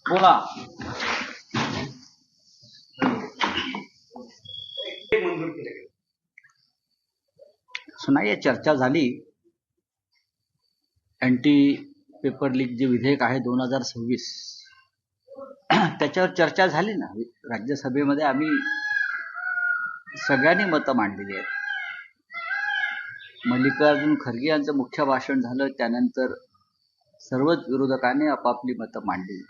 बोला. नाही, चर्चा झाली. अँटी पेपर लीक जे विधेयक आहे 2026 त्याच्यावर चर्चा झाली ना. राज्यसभेमध्ये आम्ही सगळ्यांनी मतं मांडलेली आहेत. मल्लिकार्जुन खरगे यांचं मुख्य भाषण झालं, त्यानंतर सर्वच विरोधकांनी आपापली मतं मांडली.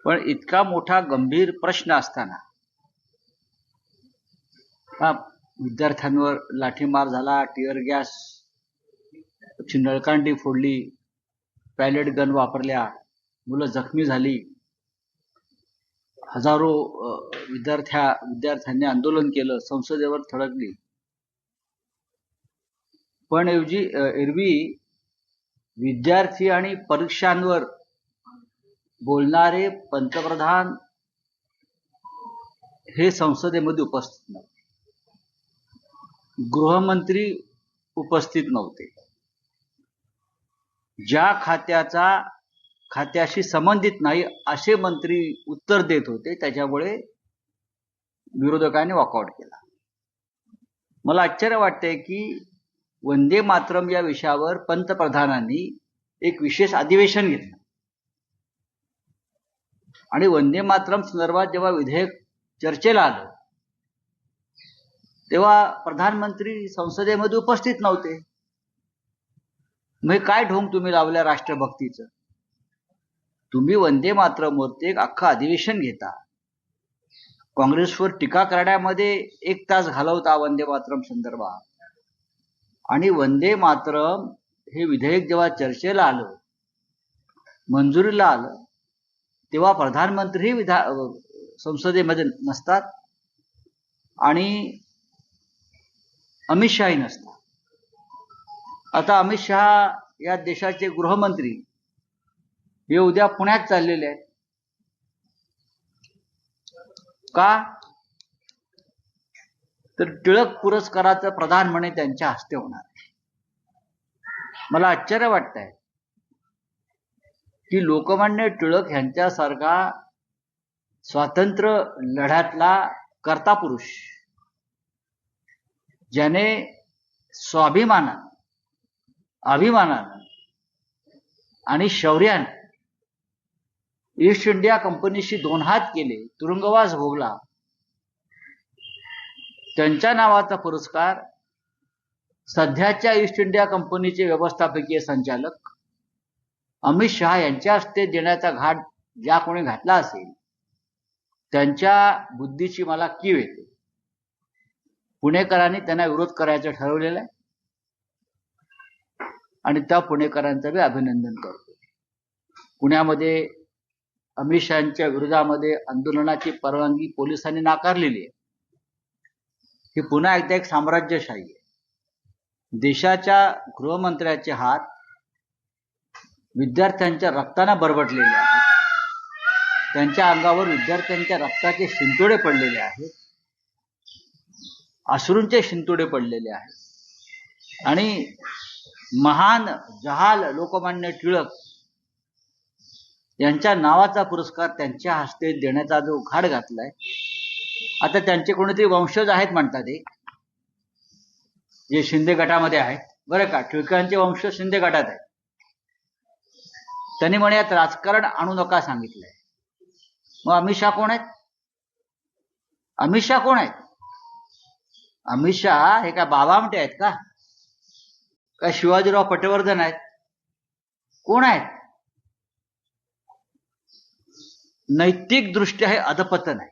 पण इतका मोठा गंभीर प्रश्न असताना विद्यार्थ्यांवर लाठीमार झाला, टिअर गॅस ची नळकांडी फोडली, पॅलेट गन वापरल्या, मुलं जखमी झाली, हजारो विद्यार्थ्यांनी आंदोलन केलं, संसदेवर थडकली. पण एरवी विद्यार्थी आणि परीक्षांवर बोलणारे पंतप्रधान हे संसदेमध्ये उपस्थित नव्हते, गृहमंत्री उपस्थित नव्हते. ज्या खात्याशी संबंधित नाही असे मंत्री उत्तर देत होते. त्याच्यामुळे विरोधकांनी वॉकआउट केला. मला आश्चर्य वाटते की वंदे मातरम या विषयावर पंतप्रधानांनी एक विशेष अधिवेशन घेतलं आणि वंदे मातरम संदर्भात जेव्हा विधेयक चर्चेला आलं तेव्हा प्रधानमंत्री संसदेमध्ये उपस्थित नव्हते. मग काय ढोंग तुम्ही लावल्या राष्ट्रभक्तीचं? तुम्ही वंदे मातरमवरती एक अख्खं अधिवेशन घेता, काँग्रेसवर टीका करण्यामध्ये 1 तास घालवता वंदे मातरम संदर्भात, आणि वंदे मातरम हे विधेयक जेव्हा चर्चेला आलं, मंजुरीला आलं, तेव्हा प्रधानमंत्री संसदेमध्ये नसतात आणि अमित शहाही नसतात. आता अमित शहा या देशाचे गृहमंत्री हे उद्या पुण्यात चाललेले आहेत. का? तर टिळक पुरस्काराचं प्रदान म्हणे त्यांच्या हस्ते होणार आहे. मला आश्चर्य वाटतंय की लोकमान्य टिळक यांच्यासारखा स्वातंत्र्य लढ्यातला कर्ता पुरुष, ज्याने स्वाभिमानानं, अभिमानानं आणि शौर्याने ईस्ट इंडिया कंपनीशी 2 हात केले, तुरुंगवास भोगला, त्यांच्या नावाचा पुरस्कार सध्याच्या ईस्ट इंडिया कंपनीचे व्यवस्थापकीय संचालक अमित शहा यांच्या हस्ते देण्याचा घाट ज्या कोणी घातला असेल त्यांच्या बुद्धीची मला कीव येते. पुणेकरांनी त्यांना विरोध करायचं ठरवलेलं आहे आणि त्या पुणेकरांचं मी अभिनंदन करतो. पुण्यामध्ये अमित शहांच्या विरोधामध्ये आंदोलनाची परवानगी पोलिसांनी नाकारलेली आहे. ही पुन्हा एकदा एक साम्राज्यशाही आहे. देशाच्या गृहमंत्र्याचे हात विद्यार्थ्यांच्या रक्ताने बरबटलेले आहेत, त्यांच्या अंगावर विद्यार्थ्यांच्या रक्ताचे शिंतोडे पडलेले आहेत, अश्रूंचे शिंतोडे पडलेले आहेत. आणि महान जहाल लोकमान्य टिळक यांच्या नावाचा पुरस्कार त्यांच्या हस्ते देण्याचा जो घाट घातलाय, आता त्यांचे कोणीतरी वंशज आहेत म्हणतात ते, जे शिंदे गटामध्ये आहेत. बरं का, टिळकांचे वंशज शिंदे गटात आहेत. त्यांनी म्हणे यात राजकारण आणू नका सांगितलंय. मग अमित शहा कोण आहेत? अमित शहा कोण आहेत? अमित शहा हे काय बाबा आमटे आहेत का? काय शिवाजीराव पटवर्धन आहेत? कोण आहेत? नैतिक दृष्ट्या हे अधपतन आहे.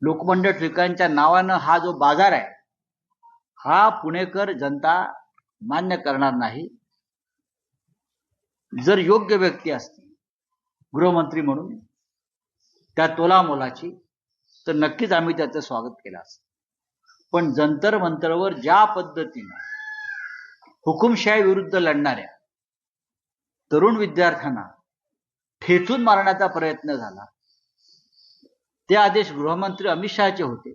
लोकमान्य टिळकांच्या नावानं हा जो बाजार आहे, हा पुणेकर जनता मान्य करणार नाही. जर योग्य व्यक्ती असती गृहमंत्री म्हणून त्या तोलामोलाची, तर नक्कीच आम्ही त्याचं स्वागत केलं असतं. पण जंतर मंतरवर ज्या पद्धतीने हुकुमशाही विरुद्ध लढणाऱ्या तरुण विद्यार्थ्यांना ठेचून मारण्याचा प्रयत्न झाला, ते आदेश गृहमंत्री अमित शहाचे होते.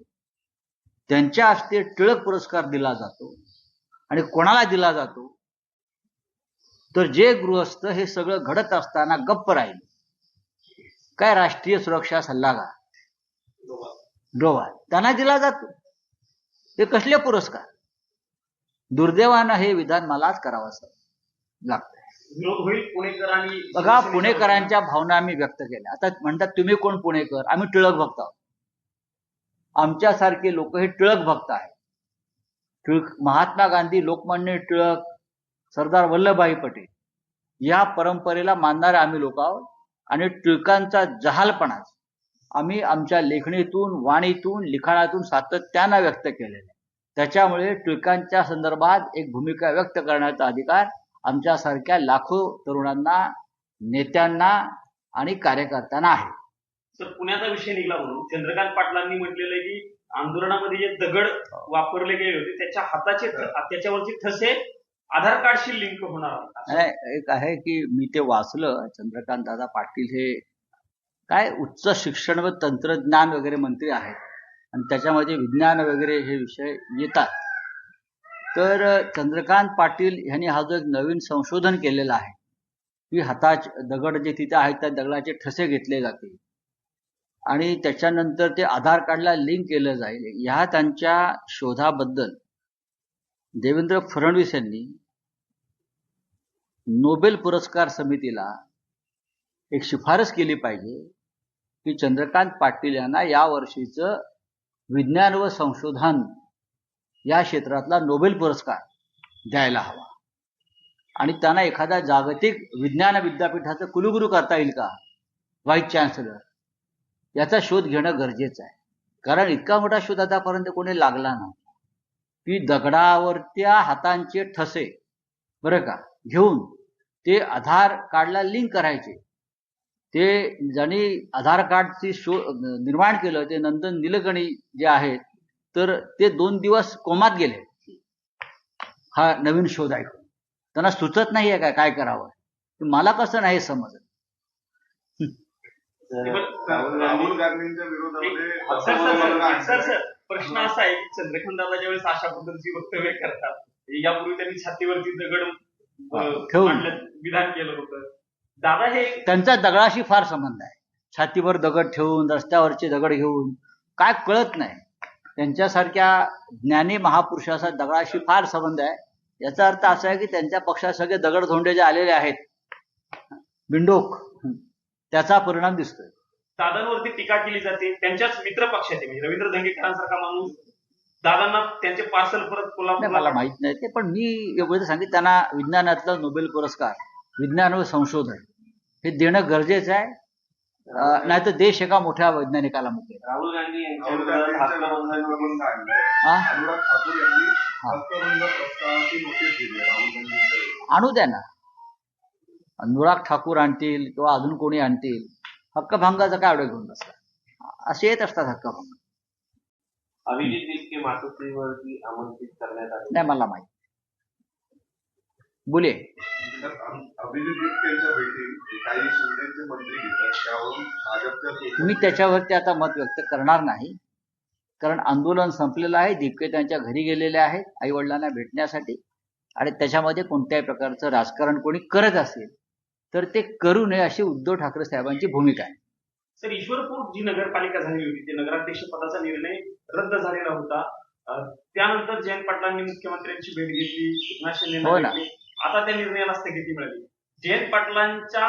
त्यांच्या हस्ते टिळक पुरस्कार दिला जातो आणि कोणाला दिला जातो तर जे गृहस्थ हे सगळं घडत असताना गप्प राहील, काय राष्ट्रीय सुरक्षा सल्लागार डोवाल त्यांना दिला जातो, ते कसले पुरस्कार? दुर्दैवानं हे विधान मलाच करावंसं लागतं. विरोध होईल पुणेकरांनी. बघा, पुणेकरांच्या भावना आम्ही व्यक्त केल्या. आता म्हणतात तुम्ही कोण पुणेकर? आम्ही टिळक भक्त आहोत. आमच्यासारखे लोक हे टिळक भक्त आहेत. महात्मा गांधी, लोकमान्य टिळक, सरदार वल्लभभाई पटेल या परंपरेला मानणारे आम्ही लोक आहोत. आणि टिळकांचा जहालपणा आम्ही आमच्या लेखणीतून, वाणीतून, लिखाणातून सातत्यानं व्यक्त केलेला आहे. त्याच्यामुळे टिळकांच्या संदर्भात एक भूमिका व्यक्त करण्याचा अधिकार आमच्यासारख्या लाखो तरुणांना, नेत्यांना आणि कार्यकर्त्यांना आहे. तर पुण्याचा विषय निघाला म्हणून चंद्रकांत पाटलांनी म्हटलेलं आहे की आंदोलनामध्ये जे दगड वापरले गेले होते त्याच्या हाताचे, त्याच्यावरचे ठसे आधार कार्डशी लिंक होणार. एक आहे की मी ते वाचलं, चंद्रकांत दादा पाटील हे काय उच्च शिक्षण व तंत्रज्ञान वगैरे मंत्री आहेत आणि त्याच्यामध्ये विज्ञान वगैरे हे विषय येतात. तर चंद्रकांत पाटील यांनी हा जो एक नवीन संशोधन केलेलं आहे की हाताचे दगड जे तिथे आहेत त्या दगडाचे ठसे घेतले जातील आणि त्याच्यानंतर ते आधार कार्डला लिंक केलं जाईल. ह्या त्यांच्या शोधाबद्दल देवेंद्र फडणवीस यांनी नोबेल पुरस्कार समितीला एक शिफारस केली पाहिजे की चंद्रकांत पाटील यांना या वर्षीचं विज्ञान व संशोधन या क्षेत्रातला नोबेल पुरस्कार द्यायला हवा आणि त्यांना एखाद्या जागतिक विज्ञान विद्यापीठाचं कुलगुरू करता येईल का, व्हाईस चान्सलर, याचा शोध घेणं गरजेचं आहे. कारण इतका मोठा शोध आतापर्यंत कोणी लागला नव्हता की दगडावरच्या हातांचे ठसे बरं का घेऊन ते आधार कार्डला लिंक करायचे. ते ज्यांनी आधार कार्डची निर्माण केलं ते नंदन निलकणी जे आहेत, तर ते 2 दिवस कोमात गेले हा नवीन शोध ऐकून. त्यांना सुचत नाहीये काय करावं. मला कसं नाही समजत. राहुल गांधींच्या विरोधामध्ये प्रश्न असा आहे की चंद्रकांत दादा ज्यावेळेस अशा पद्धतीची वक्तव्य करतात, यापूर्वी त्यांनी छातीवरती दगड ठेवून विधान केलं होतं. दादा हे त्यांचा दगडाशी फार संबंध आहे. छातीवर दगड ठेवून, रस्त्यावरचे दगड घेऊन काय कळत नाही. त्यांच्यासारख्या ज्ञानी महापुरुषाचा दगडाशी फार संबंध आहे. याचा अर्थ असा आहे की त्यांच्या पक्षात सगळे दगड धोंडे जे आलेले आहेत, बिंडोक, त्याचा परिणाम दिसतोय. दादांवरती टीका केली जाते. त्यांच्याच मित्र पक्षाचे म्हणजे रवींद्र धंगेकरांसारखा माणूस दादांना त्यांचे पार्सल परत कोल्हापूर. मला माहित नाही ते, पण मी एवढं सांगितलं त्यांना विज्ञानातला नोबेल पुरस्कार विज्ञान व संशोधन हे देणं गरजेचं आहे. नाही तर देश एका मोठ्या वैज्ञानिकाला मुकेल. राहुल गांधी आणू द्या ना, अनुराग ठाकूर आणतील किंवा अजून कोणी आणतील. हक्कभंगाचं काय एवढं घेऊन बसला, असे येत असतात हक्कभंग. अभिजित दीपके मातोश्रीवरती आमंत्रित करण्यात आले नाही मला माहिती. बोले अभिजित दीपकेंच्या भेटी काही शिंदेचे मंत्री घेतात, त्यावरून भाजपच्या मी त्याच्यावरती आता मत व्यक्त करणार नाही. कारण आंदोलन संपलेलं आहे. दीपके त्यांच्या घरी गेलेले आहेत आई वडिलांना भेटण्यासाठी आणि त्याच्यामध्ये कोणत्याही प्रकारचं राजकारण कोणी करत असेल तर ते करू नये अशी उद्धव ठाकरे साहेबांची भूमिका आहे. सर, ईश्वरपूर जी नगरपालिका झाली होती ते नगराध्यक्ष पदाचा निर्णय रद्द झालेला होता. त्यानंतर जयंत पाटलांनी मुख्यमंत्र्यांची भेट घेतली, एकनाथ शिंदे. आता त्या निर्णयाला स्थगिती मिळाली. जयंत पाटलांच्या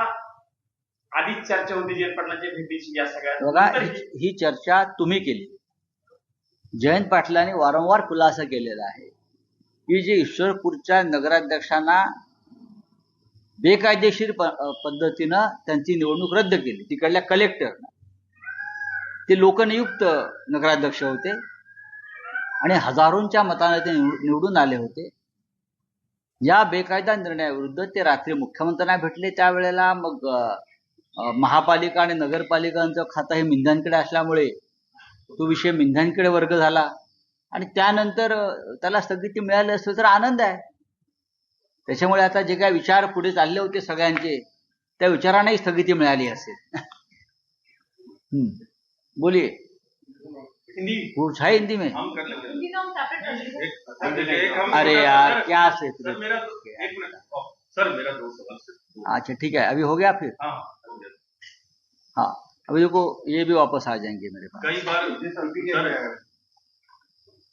आधीच चर्चा होती जयंत पाटलांच्या भेटीची. या सगळ्या बघा, ही चर्चा तुम्ही केली. जयंत पाटलांनी वारंवार खुलासा केलेला आहे की जे ईश्वरपूरच्या नगराध्यक्षांना बेकायदेशीर पद्धतीनं त्यांची निवडणूक रद्द केली तिकडल्या कलेक्टरनं. ते लोकनियुक्त नगराध्यक्ष होते आणि हजारोंच्या मताने ते निवडून आले होते. या बेकायदा निर्णयाविरुद्ध ते रात्री मुख्यमंत्र्यांना भेटले. त्यावेळेला मग महापालिका आणि नगरपालिकांचं खातं हे मिंधांकडे असल्यामुळे तो विषय मिंधांकडे वर्ग झाला आणि त्यानंतर त्याला स्थगिती मिळाली असेल तर आनंद आहे. त्याच्यामुळे आता जे काही विचार पुढे चालले होते सगळ्यांचे, त्या विचारांनाही स्थगिती मिळाली असेल. बोलिए. हिंदी में अरे यार क्या से सर मेरा 2 सवाल सिर्फ। अच्छा ठीक है, अभी हो गया फिर? हाँ हो गया। हाँ, अभी देखो ये भी वापस आ जाएंगे मेरे पास। कई बार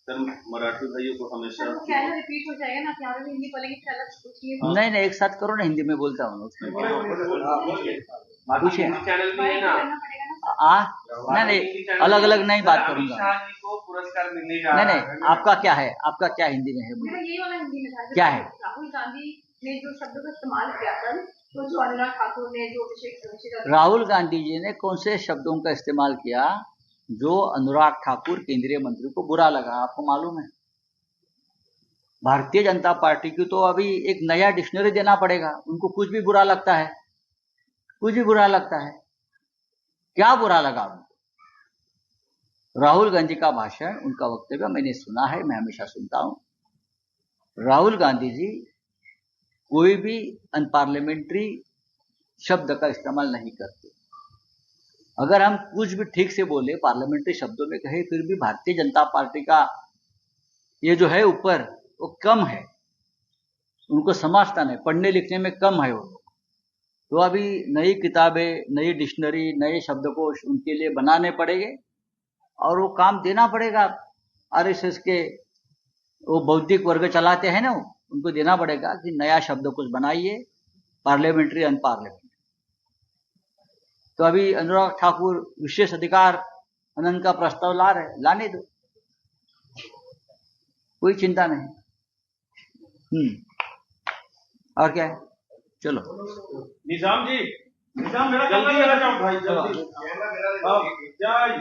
सर मराठी भाइयों को हमेशा रिपीट हो जाएगा ना, क्या हिंदी बोलेंगे चलो पूछिए। नहीं नहीं, एक साथ करो ना, हिंदी में बोलता हूँ उसमें। पूछिए। चैनल भी है ना, नहीं नहीं, अलग अलग नहीं बात करूंगा। शाह जी को पुरस्कार मिलने जा नहीं रहा नहीं, आपका क्या है, आपका क्या हिंदी में है मेरा बोलिए। यही वाला हिंदी में था। क्या है? राहुल गांधी ने जो शब्दों का इस्तेमाल किया था, तो जो अनुराग ठाकुर ने जो अभिषेक राहुल गांधी जी ने कौन से शब्दों का इस्तेमाल किया जो अनुराग ठाकुर केंद्रीय मंत्री को बुरा लगा, आपको मालूम है? भारतीय जनता पार्टी की तो अभी एक नया डिक्शनरी देना पड़ेगा। उनको कुछ भी बुरा लगता है, कुछ भी बुरा लगता है। क्या बुरा लगा उनको? राहुल गांधी का भाषण, उनका वक्तव्य मैंने सुना है, मैं हमेशा सुनता हूं। राहुल गांधी जी कोई भी अनपार्लियामेंट्री शब्द का इस्तेमाल नहीं करते। अगर हम कुछ भी ठीक से बोले, पार्लियामेंट्री शब्दों में कहे, फिर भी भारतीय जनता पार्टी का ये जो है ऊपर वो कम है, उनको समझता नहीं, पढ़ने लिखने में कम है वो। तो अभी नई किताबें, नई डिक्शनरी, नए शब्दकोश उनके लिए बनाने पड़ेंगे और वो काम देना पड़ेगा। आरएसएस के वो बौद्धिक वर्ग चलाते हैं ना, उनको देना पड़ेगा कि नया शब्दकोश बनाइए, पार्लियामेंट्री अनपार्लियामेंट्री। तो अभी अनुराग ठाकुर विशेष अधिकार हनन का प्रस्ताव ला रहे, लाने दो, कोई चिंता नहीं। और क्या है, चलो निजाम जी, निजाम मेरा जल्दी आ जाओ भाई, जल्दी जाइए।